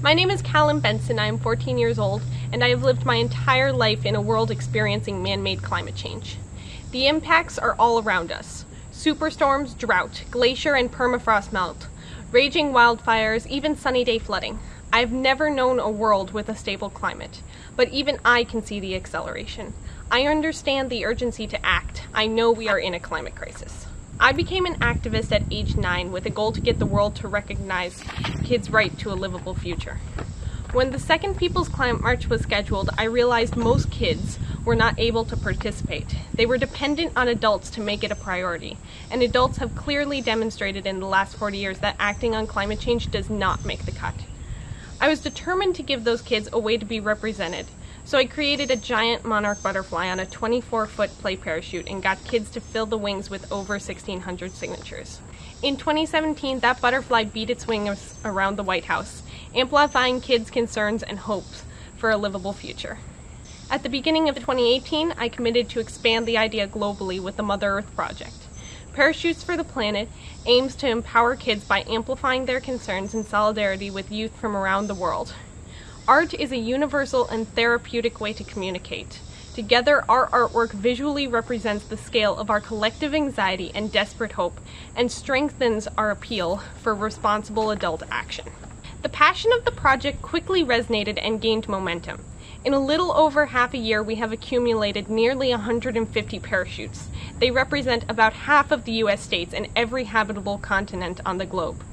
My name is Kallan Benson. I am 14 years old, and I have lived my entire life in a world experiencing man-made climate change. The impacts are all around us. Superstorms, drought, glacier and permafrost melt, raging wildfires, even sunny day flooding. I've never known a world with a stable climate, but even I can see the acceleration. I understand the urgency to act. I know we are in a climate crisis. I became an activist at age 9 with a goal to get the world to recognize kids' right to a livable future. When the Second People's Climate March was scheduled, I realized most kids were not able to participate. They were dependent on adults to make it a priority, and adults have clearly demonstrated in the last 40 years that acting on climate change does not make the cut. I was determined to give those kids a way to be represented, so I created a giant monarch butterfly on a 24-foot play parachute and got kids to fill the wings with over 1,600 signatures. In 2017, that butterfly beat its wings around the White House, amplifying kids' concerns and hopes for a livable future. At the beginning of 2018, I committed to expand the idea globally with the Mother Earth Project. Parachutes for the Planet aims to empower kids by amplifying their concerns in solidarity with youth from around the world. Art is a universal and therapeutic way to communicate. Together, our artwork visually represents the scale of our collective anxiety and desperate hope, and strengthens our appeal for responsible adult action. The passion of the project quickly resonated and gained momentum. In a little over half a year, we have accumulated nearly 150 parachutes. They represent about half of the U.S. states and every habitable continent on the globe.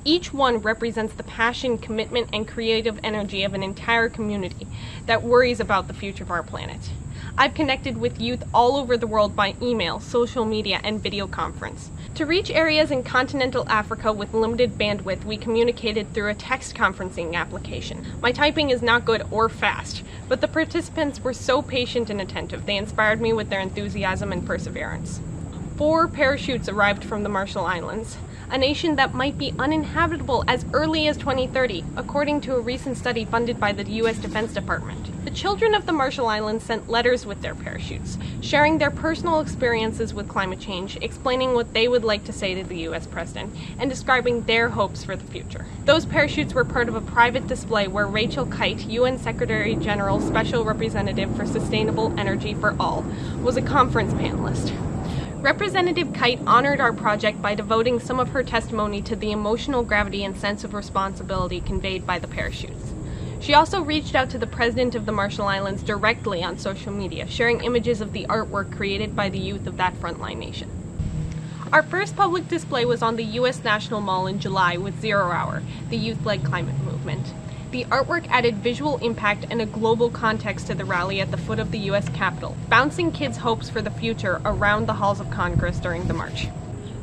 Each one represents the passion, commitment, and creative energy of an entire community that worries about the future of our planet. I've connected with youth all over the world by email, social media, and video conference. To reach areas in continental Africa with limited bandwidth, we communicated through a text conferencing application. My typing is not good or fast, but the participants were so patient and attentive. They inspired me with their enthusiasm and perseverance. 4 parachutes arrived from the Marshall Islands, a nation that might be uninhabitable as early as 2030, according to a recent study funded by the U.S. Defense Department. The children of the Marshall Islands sent letters with their parachutes, sharing their personal experiences with climate change, explaining what they would like to say to the U.S. President, and describing their hopes for the future. Those parachutes were part of a private display where Rachel Kite, UN Secretary General's Special Representative for Sustainable Energy for All, was a conference panelist. Representative Kite honored our project by devoting some of her testimony to the emotional gravity and sense of responsibility conveyed by the parachutes. She also reached out to the President of the Marshall Islands directly on social media, sharing images of the artwork created by the youth of that frontline nation. Our first public display was on the U.S. National Mall in July with 0 Hour, the youth-led climate movement. The artwork added visual impact and a global context to the rally at the foot of the U.S. Capitol, bouncing kids' hopes for the future around the halls of Congress during the march.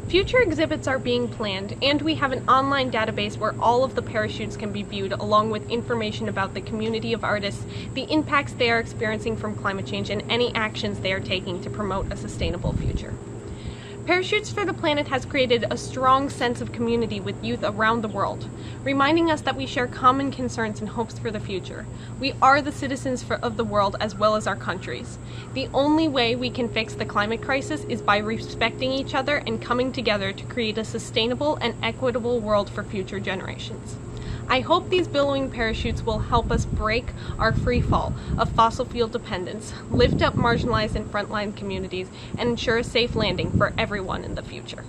Future exhibits are being planned, and we have an online database where all of the parachutes can be viewed, along with information about the community of artists, the impacts they are experiencing from climate change, and any actions they are taking to promote a sustainable future. Parachutes for the Planet has created a strong sense of community with youth around the world, reminding us that we share common concerns and hopes for the future. We are the citizens of the world as well as our countries. The only way we can fix the climate crisis is by respecting each other and coming together to create a sustainable and equitable world for future generations. I hope these billowing parachutes will help us break our free fall of fossil fuel dependence, lift up marginalized and frontline communities, and ensure a safe landing for everyone in the future.